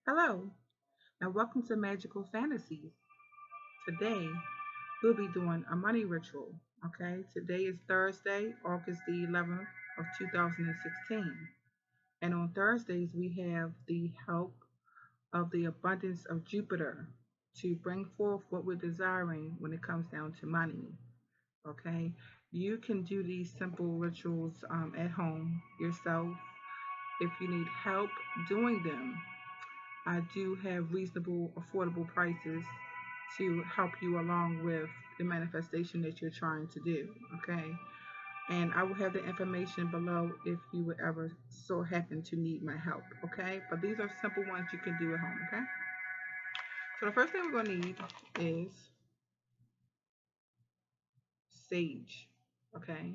Hello, and welcome to Magical Fantasies. Today, we'll be doing a money ritual. Okay, today is Thursday, August the 11th of 2016. And on Thursdays, we have the help of the abundance of Jupiter to bring forth what we're desiring when it comes down to money. Okay, you can do these simple rituals at home yourself. If you need help doing them, I do have reasonable, affordable prices to help you along with the manifestation that you're trying to do. Okay. And I will have the information below if you would ever so happen to need my help. Okay. But these are simple ones you can do at home. Okay. So the first thing we're going to need is sage. Okay.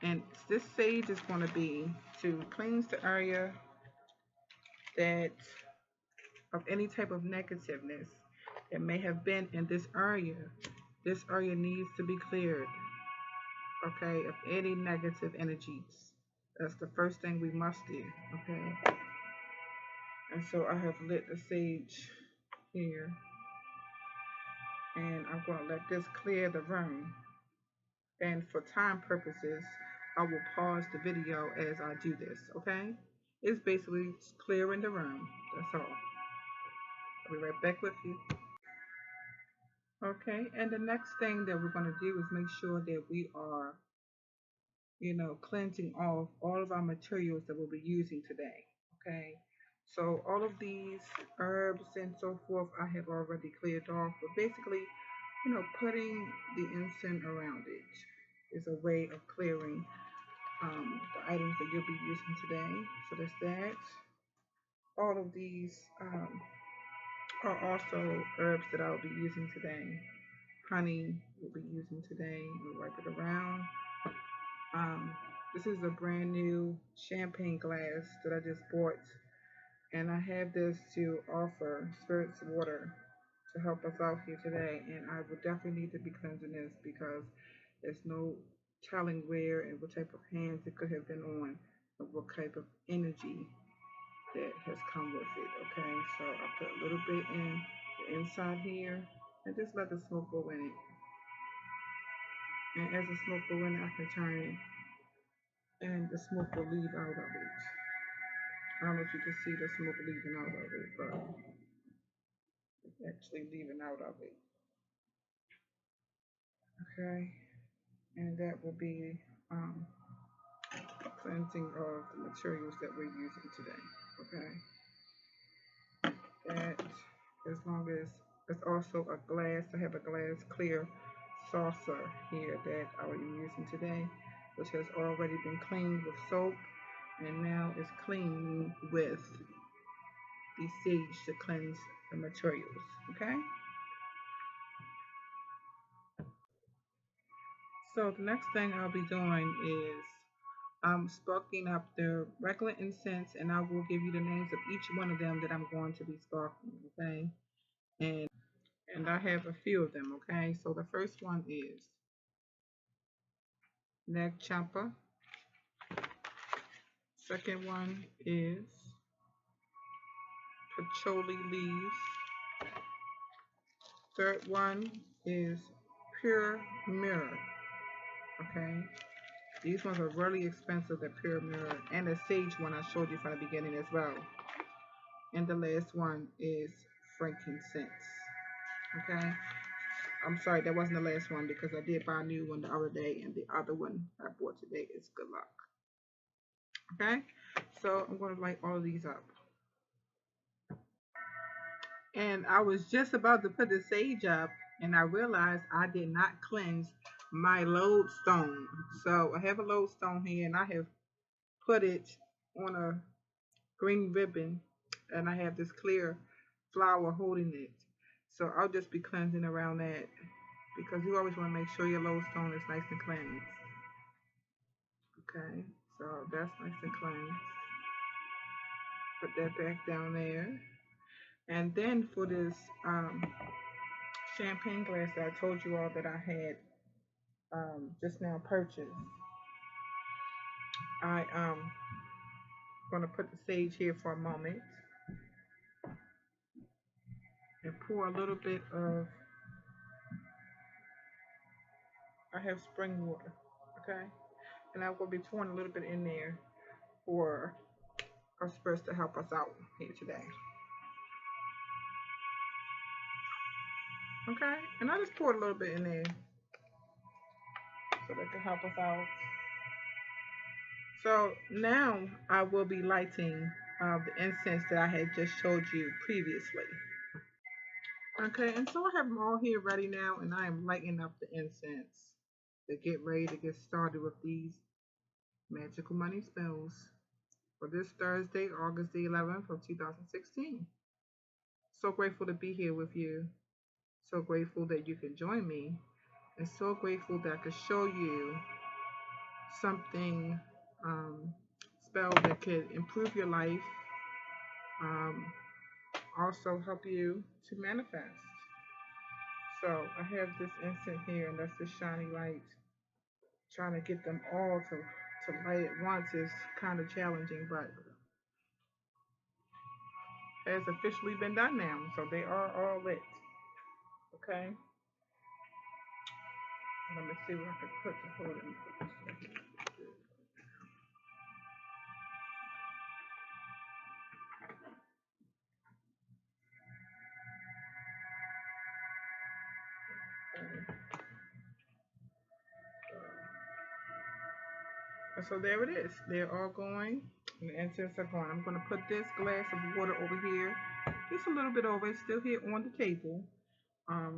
And this sage is going to be to cleanse the area that of any type of negativeness that may have been in this area. This area needs to be cleared, okay, of any negative energies. That's the first thing we must do, okay? And so I have lit the sage here, and I'm going to let this clear the room. And for time purposes, I will pause the video as I do this, okay? It's basically clearing the room. That's all. I'll be right back with you. Okay, and the next thing that we're going to do is make sure that we are, cleansing off all of our materials that we'll be using today. Okay, so all of these herbs and so forth, I have already cleared off, but basically, putting the incense around it is a way of clearing the items that you'll be using today. So that's that. All of these are also herbs that I'll be using today. Honey we'll be using today. We'll wipe it around. Um, this is a brand new champagne glass that I just bought, and I have this to offer spirits water to help us out here today. And I would definitely need to be cleansing this because there's no telling where and what type of hands it could have been on, and what type of energy that has come with it. Okay, so I put a little bit in the inside here and just let the smoke go in it. And as the smoke go in, I can turn it and the smoke will leave out of it. I don't know if you can see the smoke leaving out of it, but it's actually leaving out of it. Okay, and that will be cleansing of the materials that we're using today. Okay, that as long as it's also a glass, I have a glass clear saucer here that I will be using today, which has already been cleaned with soap and now is cleaned with the sage to cleanse the materials. Okay. So the next thing I'll be doing is I'm sparking up the regular incense, and I will give you the names of each one of them that I'm going to be sparking. Okay. And I have a few of them. Okay. So the first one is neck champa. Second one is patchouli leaves. Third one is pure mirror. Okay. These ones are really expensive, the pure mirror, and the sage one I showed you from the beginning as well. And the last one is frankincense. Okay. I'm sorry, that wasn't the last one because I did buy a new one the other day, and the other one I bought today is good luck. Okay. So I'm going to light all of these up. And I was just about to put the sage up, and I realized I did not cleanse my lodestone. So I have a lodestone here, and I have put it on a green ribbon, and I have this clear flower holding it. So I'll just be cleansing around that because you always want to make sure your lodestone is nice and cleansed. Okay, so that's nice and cleansed. Put that back down there. And then for this champagne glass that I told you all that I had just now purchased, I going to put the sage here for a moment. and pour a little bit of, I have spring water, okay? And I'm going to be pouring a little bit in there for our spirits to help us out here today. Okay? And I just poured a little bit in there so that can help us out. So now I will be lighting the incense that I had just showed you previously. Okay, and so I have them all here ready now, and I am lighting up the incense to get ready to get started with these magical money spells for this Thursday, August the 11th of 2016. So grateful to be here with you. So grateful that you can join me, and so grateful that I could show you something spell that could improve your life, also help you to manifest. So I have this incense here, and that's the shiny light. Trying to get them all to light at once is kind of challenging, but it has officially been done now, so they are all lit. Okay. Let me see what I can put to hold it. And so there it is. They're all going. And the incense are going. I'm going to put this glass of water over here. Just a little bit over. It's still here on the table.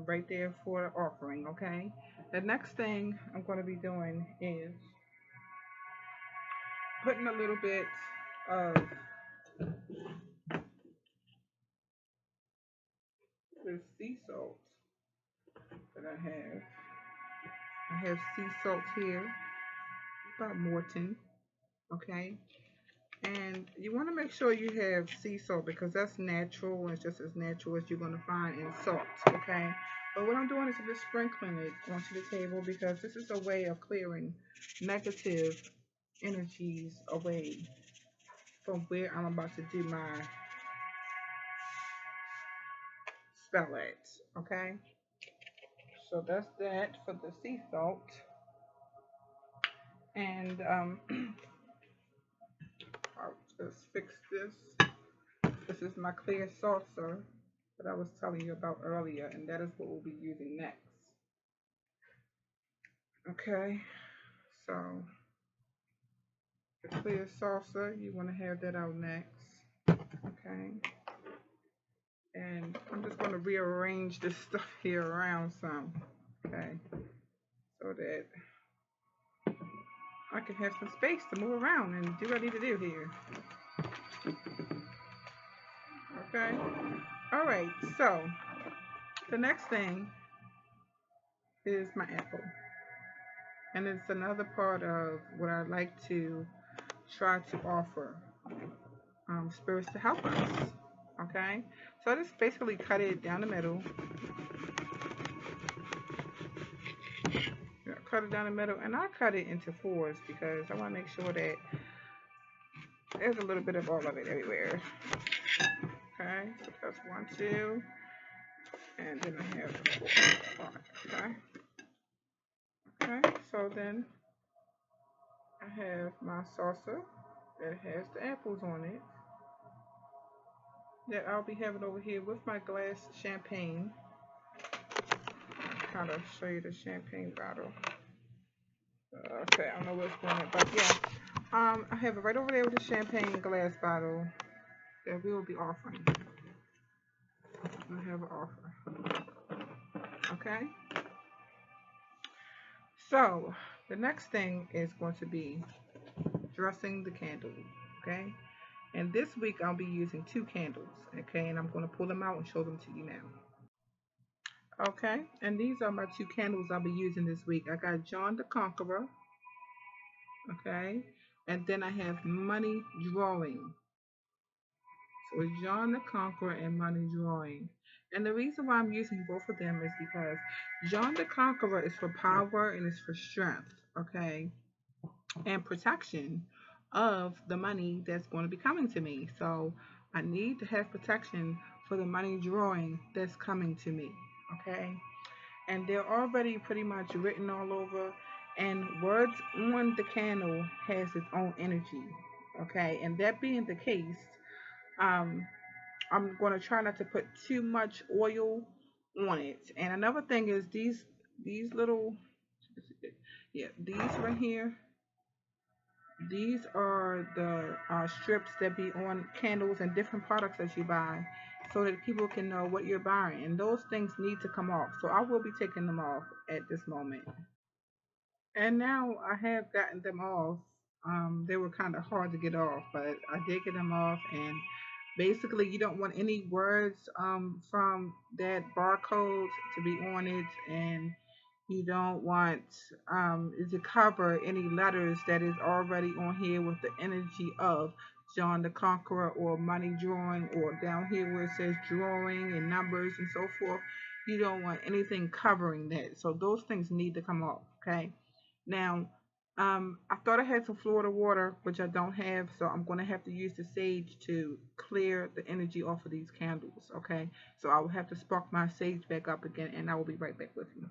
Right there for the offering, okay? The next thing I'm going to be doing is putting a little bit of this sea salt that I have. I have sea salt here, about Morton, okay? And you want to make sure you have sea salt because that's natural and it's just as natural as you're going to find in salt, okay? But what I'm doing is just sprinkling it onto the table because this is a way of clearing negative energies away from where I'm about to do my spell at, okay? So that's that for the sea salt. And I'll just fix this. This is my clear saucer that I was telling you about earlier, and that is what we'll be using next. Okay, so the clear saucer, you want to have that out next. Okay, and I'm just going to rearrange this stuff here around some. Okay, so that I can have some space to move around and do what I need to do here. Okay, all right, so the next thing is my apple. And it's another part of what I like to try to offer spirits to help us. Okay, so I just basically cut it down the middle. Cut it down the middle, and I cut it into fours because I want to make sure that there's a little bit of all of it everywhere. Okay, so that's 1, 2, and then I have 4, 5. Okay, so then I have my saucer that has the apples on it that I'll be having over here with my glass champagne. I'll kind of show you the champagne bottle. Okay, I don't know what's going on, but yeah, I have it right over there with the champagne glass bottle that we will be offering. I have an offer. Okay. So the next thing is going to be dressing the candle. Okay. And this week I'll be using 2 candles. Okay, and I'm going to pull them out and show them to you now. Okay, and these are my 2 candles I'll be using this week. I got John the Conqueror. Okay, and then I have Money Drawing. So John the Conqueror and Money Drawing. And the reason why I'm using both of them is because John the Conqueror is for power and it's for strength, okay, and protection of the money that's going to be coming to me. So I need to have protection for the money drawing that's coming to me. Okay, and they're already pretty much written all over, and words on the candle has its own energy. Okay, and that being the case, um, I'm going to try not to put too much oil on it. And another thing is these little, yeah, these right here, these are the strips that be on candles and different products that you buy, so that people can know what you're buying, and those things need to come off. So I will be taking them off at this moment. And now I have gotten them off. They were kind of hard to get off, but I did get them off. And basically, you don't want any words from that barcode to be on it, and you don't want it to cover any letters that is already on here with the energy of John the Conqueror or money drawing, or down here where it says drawing and numbers and so forth. You don't want anything covering that. So those things need to come off, okay? Now, I thought I had some Florida water, which I don't have, so I'm going to have to use the sage to clear the energy off of these candles, okay? So I will have to spark my sage back up again, and I will be right back with you.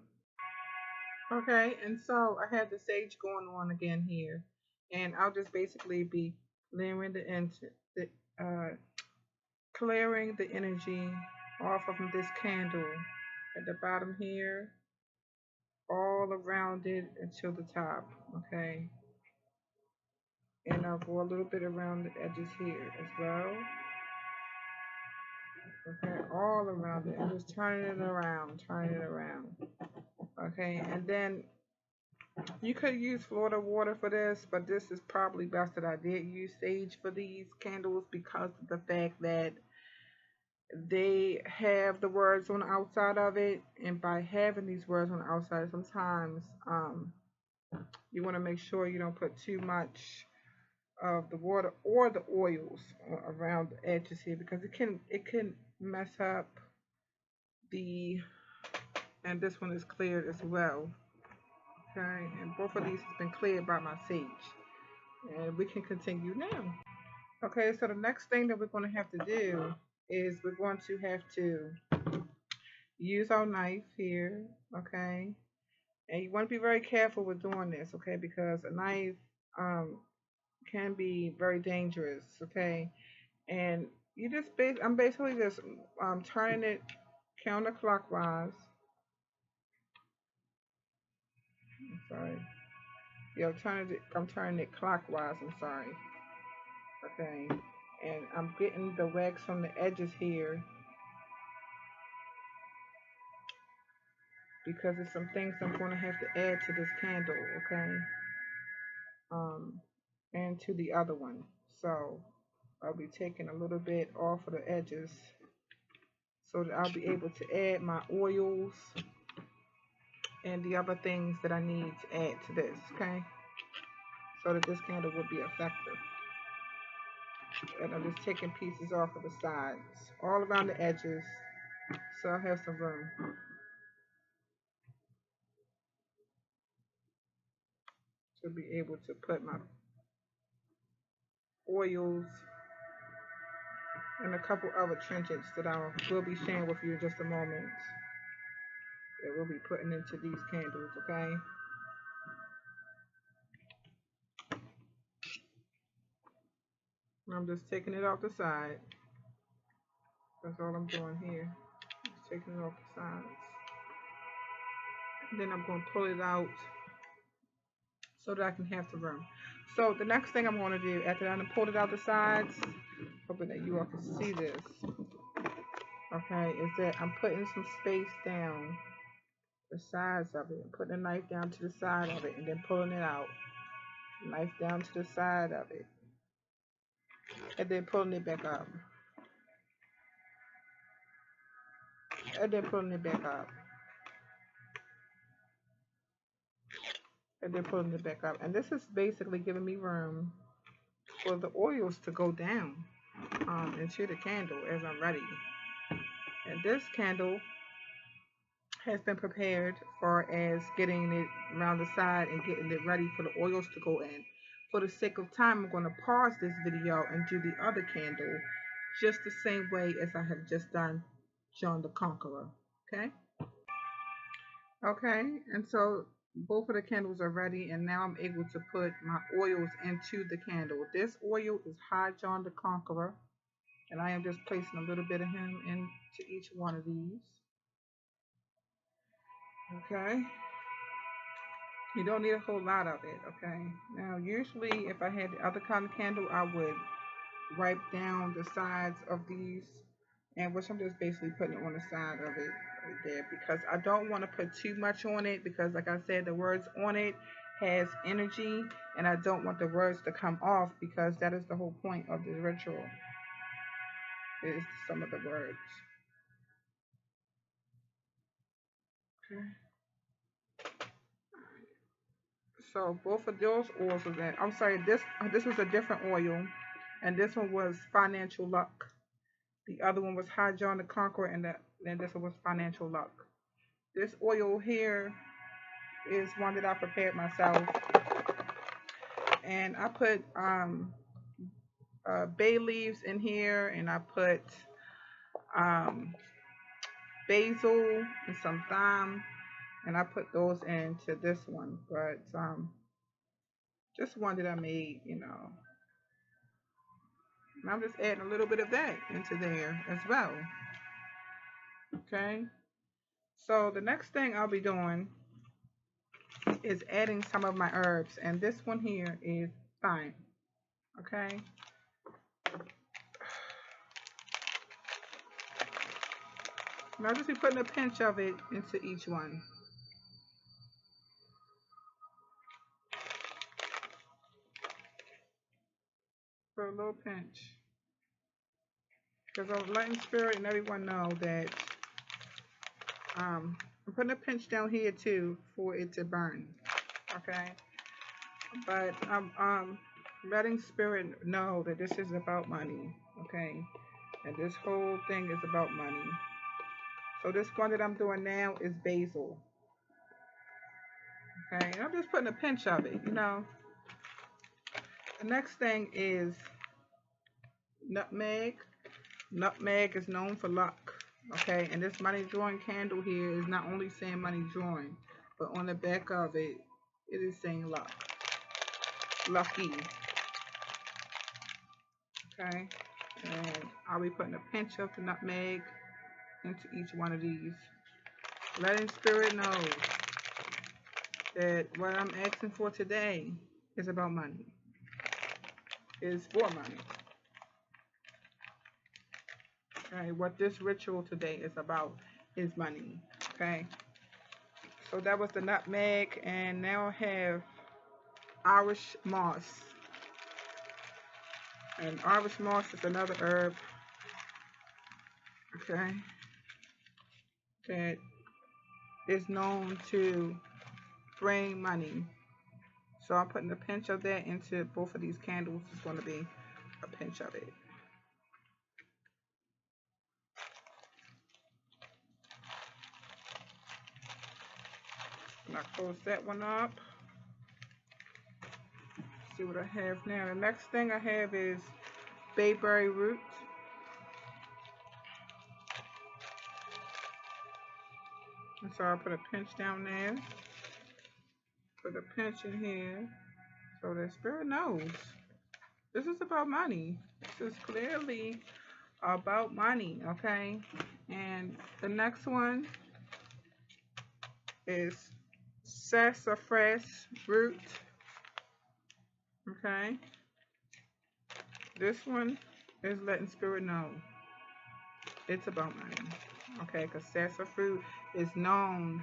Okay, and so I have the sage going on again here, and I'll just basically be clearing uh, clearing the energy off of this candle at the bottom here, all around it until the top, okay? And I'll go a little bit around the edges here as well. Okay, all around it. I'm just turning it around, turning it around. Okay, and then you could use Florida water for this, but this is probably best that I did use sage for these candles because of the fact that they have the words on the outside of it, and by having these words on the outside, sometimes you want to make sure you don't put too much of the water or the oils around the edges here, because it can mess up the, and this one is cleared as well. Okay, and both of these has been cleared by my sage, and we can continue now. Okay, so the next thing that we're going to have to do is we're going to have to use our knife here. Okay, and you want to be very careful with doing this, okay, because a knife can be very dangerous. Okay, and I'm basically just turning it counterclockwise. I'm sorry. Yeah, I'm turning it clockwise. I'm sorry. Okay, and I'm getting the wax from the edges here because there's some things I'm going to have to add to this candle. Okay, um, and to the other one. So I'll be taking a little bit off of the edges so that I'll be able to add my oils and the other things that I need to add to this, okay? So that this candle will be effective. And I'm just taking pieces off of the sides, all around the edges, so I have some room to be able to put my oils and a couple other trinkets that I will be sharing with you in just a moment that we'll be putting into these candles, okay? I'm just taking it off the side. That's all I'm doing here. Just taking it off the sides. And then I'm going to pull it out so that I can have the room. So the next thing I'm going to do after I pulled it out the sides, hoping that you all can see this, okay, is that I'm putting some space down the sides of it. I'm putting a knife down to the side of it and then pulling it out. Knife down to the side of it. And then pulling it back up. And then pulling it back up. And then pulling it back up. And this is basically giving me room for the oils to go down into the candle as I'm ready. And this candle has been prepared for as getting it around the side and getting it ready for the oils to go in. For the sake of time, I'm going to pause this video and do the other candle just the same way as I have just done John the Conqueror. Okay? Okay, and so both of the candles are ready, and now I'm able to put my oils into the candle. This oil is High John the Conqueror, and I am just placing a little bit of him into each one of these. Okay, you don't need a whole lot of it. Okay, now usually if I had the other kind of candle, I would wipe down the sides of these, and which I'm just basically putting it on the side of it right there, because I don't want to put too much on it, because like I said, the words on it has energy, and I don't want the words to come off, because that is the whole point of this ritual, is some of the words. Okay. So both of those oils was that. I'm sorry, this was a different oil, and this one was financial luck. The other one was High John the Conqueror, and this one was financial luck. This oil here is one that I prepared myself, and I put bay leaves in here, and I put um, basil and some thyme, and I put those into this one. But just one that I made, and I'm just adding a little bit of that into there as well. Okay. So the next thing I'll be doing is adding some of my herbs, and this one here is thyme. Okay. And I'll just be putting a pinch of it into each one. For a little pinch. Because I'm letting spirit and everyone know that I'm putting a pinch down here too for it to burn. Okay. But I'm letting spirit know that this is about money. Okay. And this whole thing is about money. So this one that I'm doing now is basil. Okay. And I'm just putting a pinch of it, The next thing is nutmeg. Nutmeg is known for luck. Okay, and this money drawing candle here is not only saying money drawing, but on the back of it, it is saying luck. Lucky. Okay, and I'll be putting a pinch of the nutmeg into each one of these. Letting spirit know that what I'm asking for today is about money. Is for money. Okay, what this ritual today is about is money. Okay, so that was the nutmeg, and now I have Irish moss. And Irish moss is another herb, okay, that is known to bring money. So I'm putting a pinch of that into both of these candles. It's going to be a pinch of it. And I close that one up. See what I have now. The next thing I have is bayberry root. And so I'll put a pinch down there. Put a pinch in here. So the spirit knows. This is about money. This is clearly about money, okay? And the next one is sassafras root, okay? This one is letting spirit know it's about money, okay? Because sassafras is known,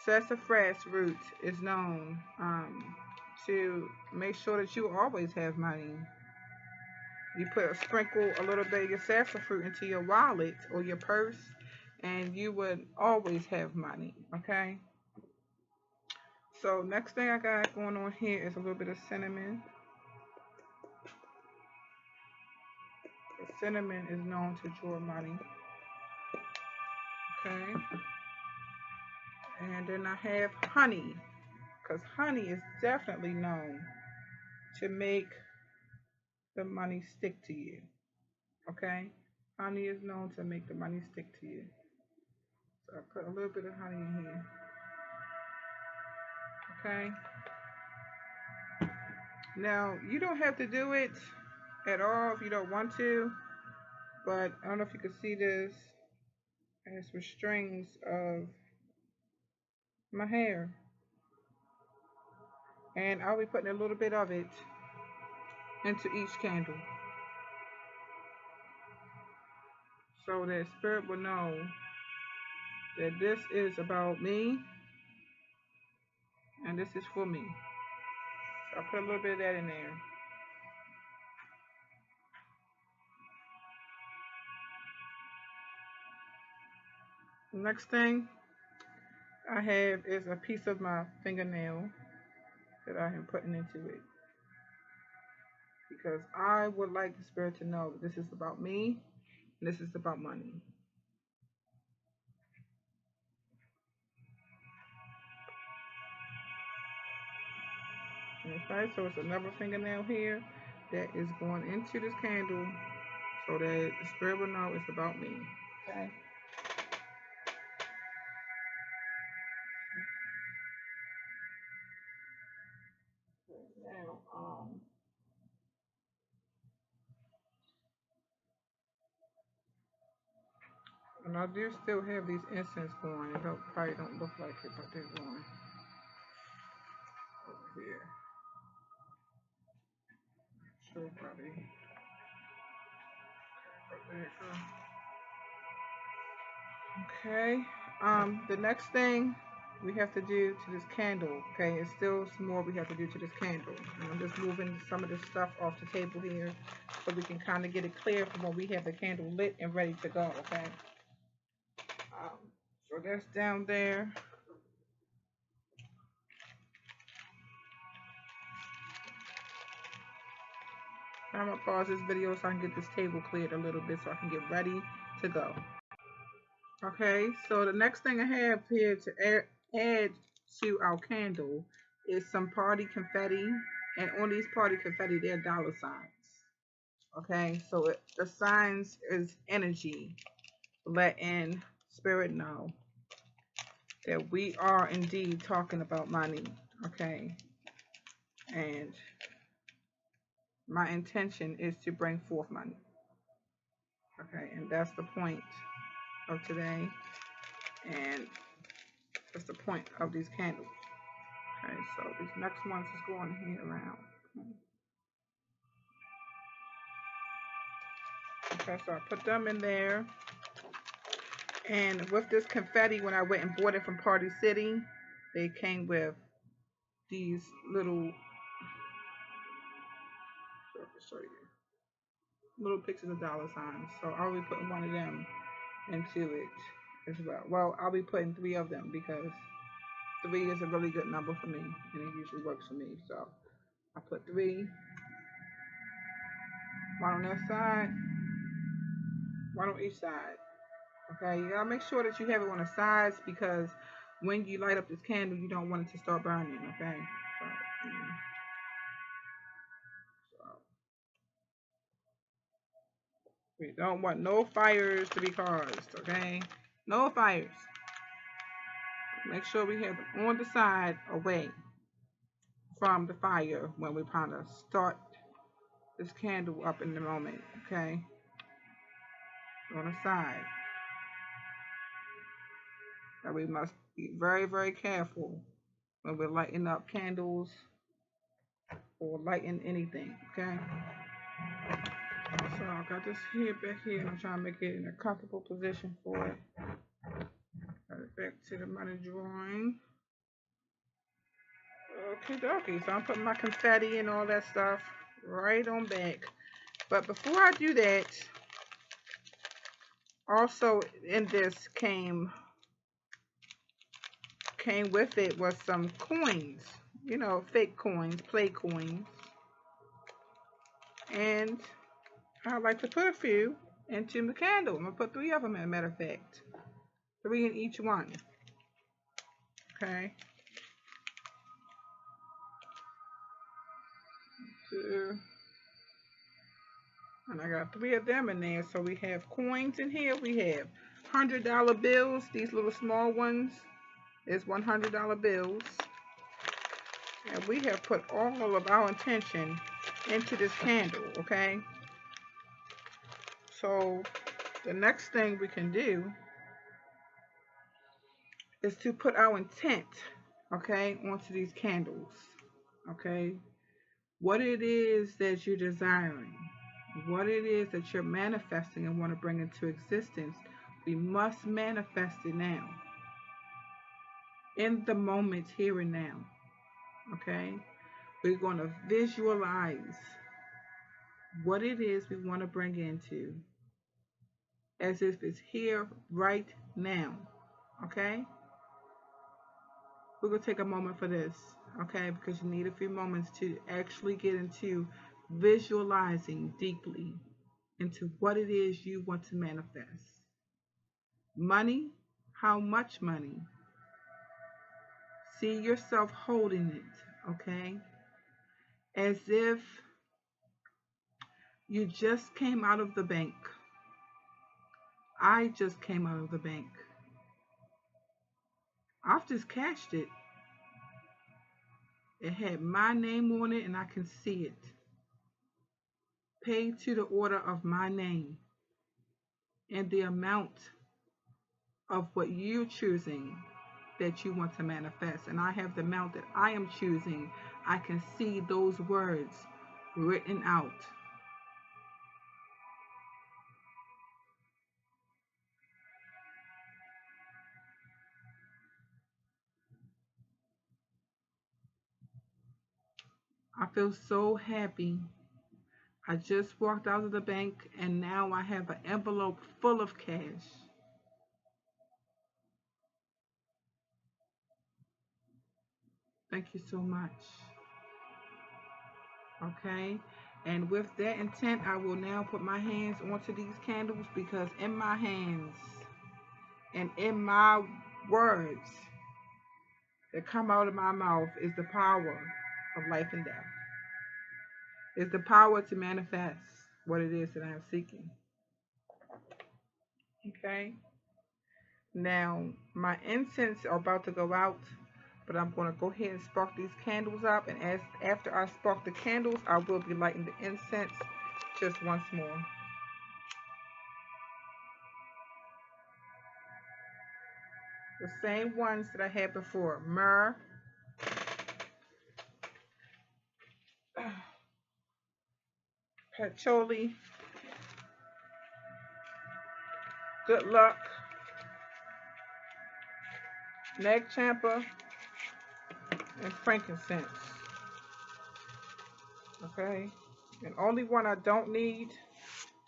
sassafras root is known to make sure that you always have money. You sprinkle a little bit of your sassafras into your wallet or your purse, and you would always have money, okay? So next thing I got going on here is a little bit of cinnamon. The cinnamon is known to draw money, okay? And then I have honey, because honey is definitely known to make the money stick to you, Okay? Honey is known to make the money stick to you. So I put a little bit of honey in here. Okay? Now, you don't have to do it at all if you don't want to, but I don't know if you can see this. I have some strings of my hair, and I'll be putting a little bit of it into each candle so that spirit will know that this is about me and this is for me. So I'll put a little bit of that in there. The next thing I have is a piece of my fingernail that I am putting into it, because I would like the spirit to know that this is about me and this is about money. Okay, so it's another fingernail here that is going into this candle so that the spirit will know it's about me. Okay. Now, and I do still have these incense going. It probably don't look like it, but they're going over here. Sure, probably. There you go. Okay. The next thing we have to do to this candle, okay, it's still some more we have to do to this candle. And I'm just moving some of this stuff off the table here so we can kind of get it clear from when we have the candle lit and ready to go, okay? So that's down there. I'm gonna pause this video so I can get this table cleared a little bit so I can get ready to go. Okay, so the next thing I have here to add to our candle is some party confetti, and on these party confetti there are dollar signs. Okay, so the signs is energy, letting spirit know that we are indeed talking about money. Okay, and my intention is to bring forth money. Okay, and that's the point of today, and that's the point of these candles. Okay, so these next ones is going here around. Okay, so I put them in there, and with this confetti, when I went and bought it from Party City, they came with these little, little pictures of dollar signs. So I'll be putting one of them into it as well. Well, I'll be putting 3 of them because 3 is a really good number for me, and it usually works for me. So I put 3, one on that side, one on each side. Okay, you gotta make sure that you have it on the sides because when you light up this candle, you don't want it to start burning. Okay, so we don't want no fires to be caused. Okay, no fires. Make sure we have them on the side away from the fire when we kind of start this candle up in the moment. Okay, on the side. That we must be very, very careful when we're lighting up candles or lighting anything. Okay. So I got this here back here, and I'm trying to make it in a comfortable position for it. Got it back to the money drawing. Okay, dokie. So I'm putting my confetti and all that stuff right on back. But before I do that, also in this came with it was some coins. You know, fake coins, play coins. And I like to put a few into the candle. I'm going to put 3 of them, as a matter of fact. 3 in each one. Okay. 2, And I got 3 of them in there. So we have coins in here. We have $100 bills. These little small ones is $100 bills. And we have put all of our intention into this candle, okay? So the next thing we can do is to put our intent, okay, onto these candles, okay? What it is that you're desiring, what it is that you're manifesting and want to bring into existence, we must manifest it now, in the moment, here and now, okay? We're going to visualize what it is we want to bring into as if it's here right now, okay? We're going to take a moment for this, okay? Because you need a few moments to actually get into visualizing deeply into what it is you want to manifest. Money, how much money? See yourself holding it, okay? As if you just came out of the bank. I just came out of the bank. I've just cashed it. It had my name on it and I can see it. Paid to the order of my name and the amount of what you're choosing that you want to manifest. And I have the amount that I am choosing. I can see those words written out. I feel so happy. I just walked out of the bank and now I have an envelope full of cash. Thank you so much. Okay, and with that intent, I will now put my hands onto these candles, because in my hands and in my words that come out of my mouth is the power of life and death. It's the power to manifest what it is that I am seeking. Okay, now my incense are about to go out, but I'm going to go ahead and spark these candles up, and after I spark the candles, I will be lighting the incense just once more. The same ones that I had before: myrrh, patchouli, good luck, nag champa, and frankincense. Okay, and only one I don't need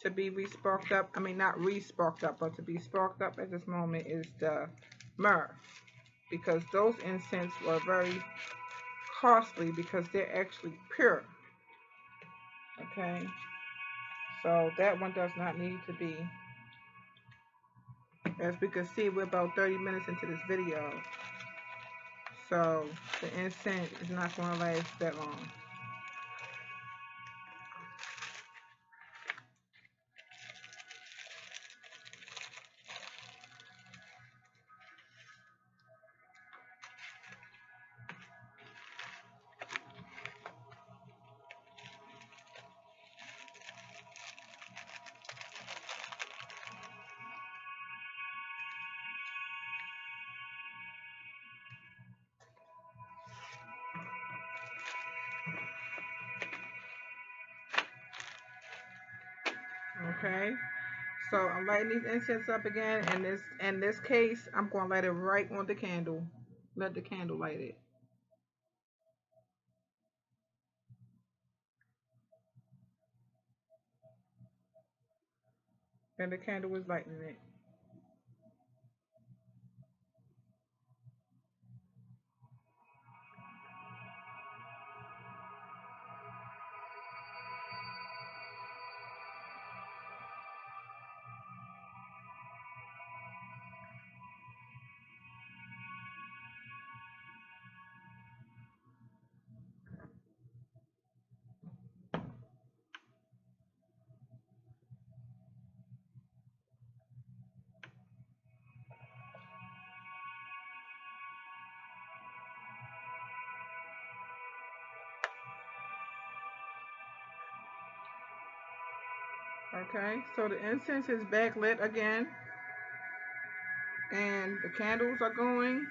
to be re-sparked up, I mean not re-sparked up, but to be sparked up at this moment, is the myrrh, because those incense were very costly because they're actually pure. Okay, so that one does not need to be. As we can see, we're about 30 minutes into this video, so the incense is not going to last that long. Okay, so I'm lighting these incense up again, and in this case, I'm going to light it right on the candle. Let the candle light it. And the candle is lighting it. Okay, so the incense is backlit again, and the candles are going.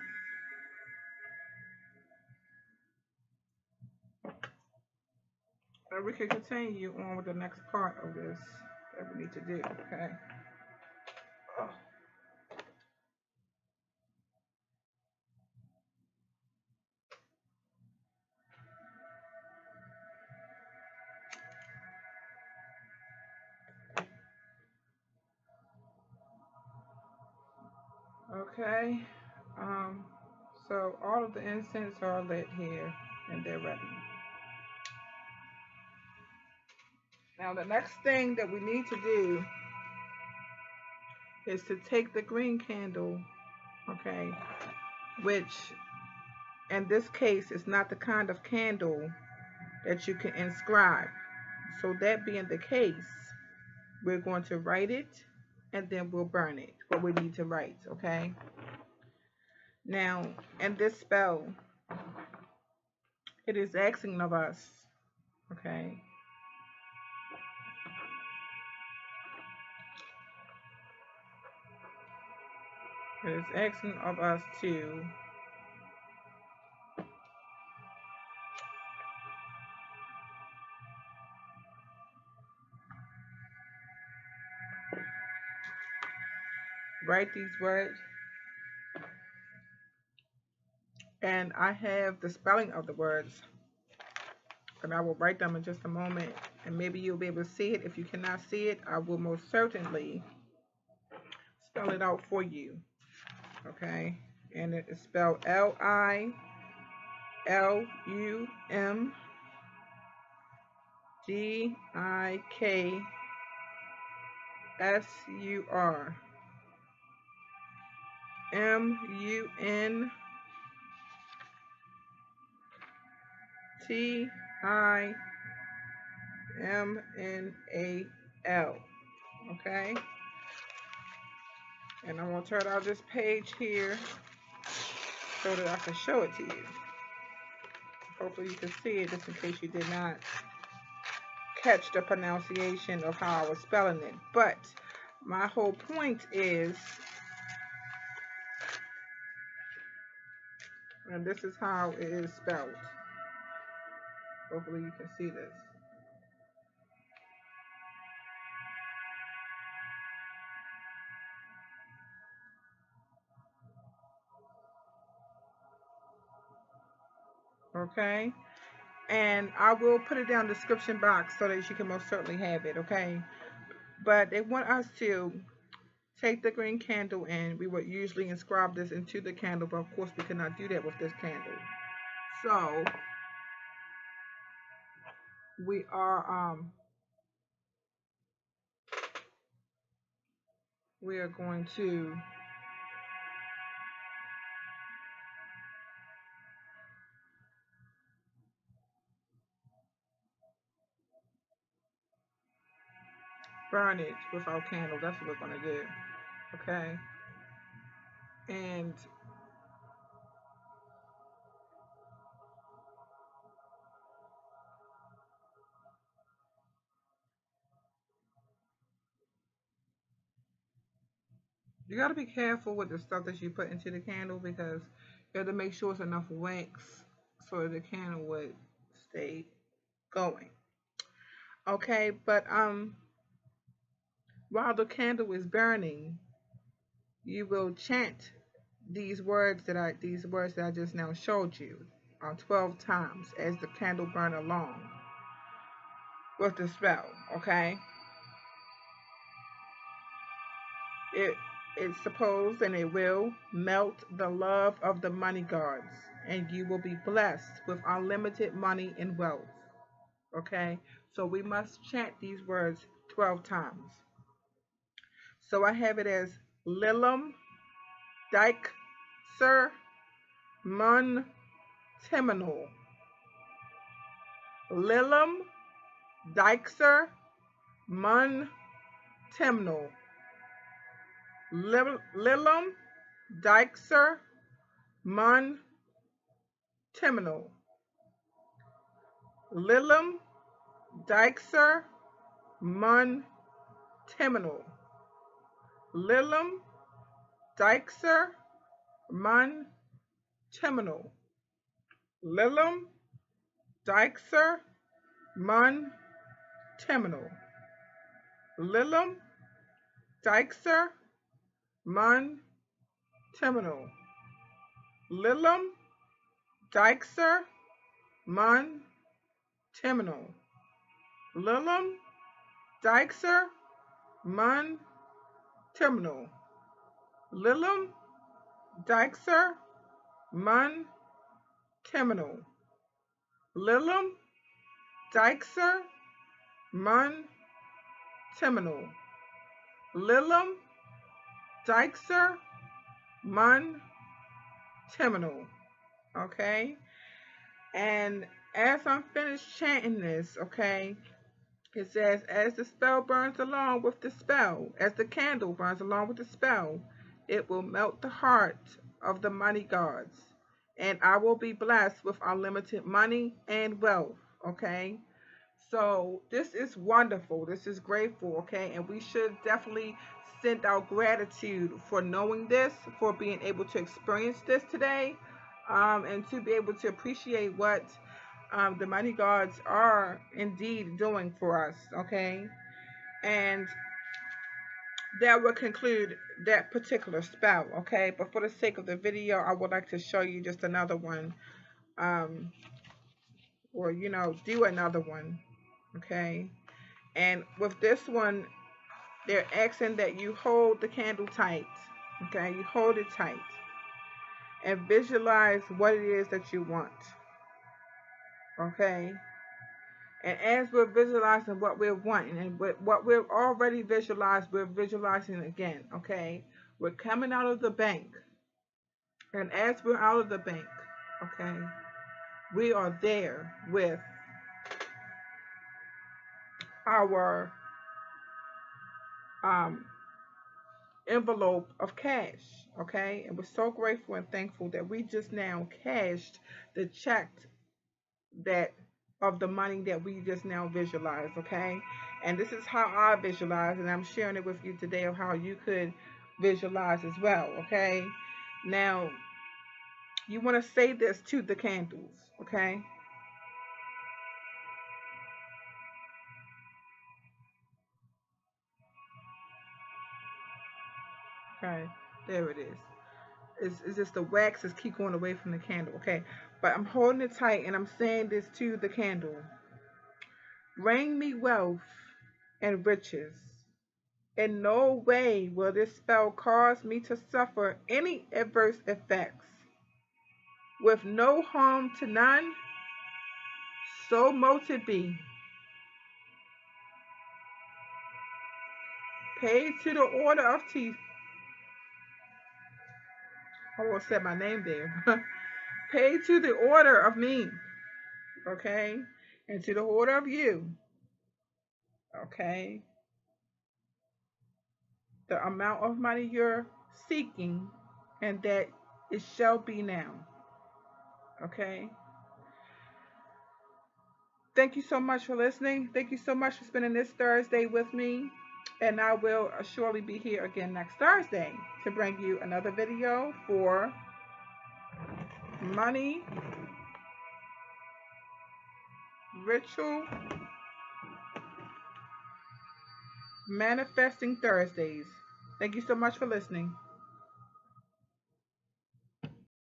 And we can continue on with the next part of this that we need to do. Okay. Okay. Um, so all of the incense are lit here, and they're ready. Now the next thing that we need to do is to take the green candle, okay, which in this case is not the kind of candle that you can inscribe. So that being the case, we're going to write it and then we'll burn it, what we need to write, okay? Now, in this spell, it is asking of us, okay? It is asking of us to write these words, and I have the spelling of the words, and I will write them in just a moment, and maybe you'll be able to see it. If you cannot see it, I will most certainly spell it out for you, okay? And it is spelled LILUMDIKSUR MUNTIMNAL, okay? And I'm going to turn out this page here so that I can show it to you. Hopefully you can see it, just in case you did not catch the pronunciation of how I was spelling it. But my whole point is, and this is how it is spelled. Hopefully you can see this. Okay, and I will put it down in the description box so that you can most certainly have it. Okay, but they want us to take the green candle, and we would usually inscribe this into the candle, but of course we cannot do that with this candle. So we are going to burn it with our candle. That's what we're going to do. Okay, and you got to be careful with the stuff that you put into the candle, because you have to make sure it's enough wax so that the candle would stay going. Okay, but while the candle is burning, you will chant these words that I just now showed you 12 times as the candle burn along with the spell. Okay, it's supposed, and it will melt the love of the money gods, and you will be blessed with unlimited money and wealth. Okay, so we must chant these words 12 times. So I have it as LILUM DIKSUR MUN TIMNAL. LILUM DIKSUR MUN TIMNAL. LILUM DIKSUR MUN TIMNAL. LILUM DIKSUR MUN Timnal. LILUM DIKSUR MUN TIMNAL. LILUM DIKSUR MUN TIMNAL. LILUM DIKSUR MUN TIMNAL. LILUM DIKSUR MUN TIMNAL. LILUM DIKSUR MUN TIMNAL. LILUM DIKSUR MUN TIMNAL. LILUM DIKSUR MUN TIMNAL. LILUM DIKSUR MUN TIMNAL. Okay? And as I'm finished chanting this, okay, it says, as the spell burns along with the spell, as the candle burns along with the spell, it will melt the heart of the money gods, and I will be blessed with unlimited money and wealth. Okay? So this is wonderful. This is grateful. Okay? And we should definitely send out gratitude for knowing this, for being able to experience this today, and to be able to appreciate what the money gods are indeed doing for us. Okay? And that will conclude that particular spell. Okay? But for the sake of the video, I would like to show you just another one, or do another one. Okay? And with this one, they're asking that you hold the candle tight. Okay? You hold it tight and visualize what it is that you want. Okay? And as we're visualizing what we're wanting and what we've already visualized, we're visualizing again. Okay? We're coming out of the bank. And as we're out of the bank, okay, we are there with our envelope of cash. Okay? And we're so grateful and thankful that we just now cashed the check that of the money that we just now visualized. Okay? And this is how I visualize, and I'm sharing it with you today of how you could visualize as well. Okay? Now, you want to say this to the candles. Okay? Okay, there it is. It's just the wax is keep going away from the candle. Okay, but I'm holding it tight and I'm saying this to the candle. Bring me wealth and riches. In no way will this spell cause me to suffer any adverse effects. With no harm to none, so mote it be. Paid to the order of teeth. I won't say my name there. Paid to the order of me. Okay? And to the order of you. Okay? The amount of money you're seeking, and that it shall be now. Okay? Thank you so much for listening. Thank you so much for spending this Thursday with me. And I will surely be here again next Thursday to bring you another video for Money Ritual Manifesting Thursdays. Thank you so much for listening.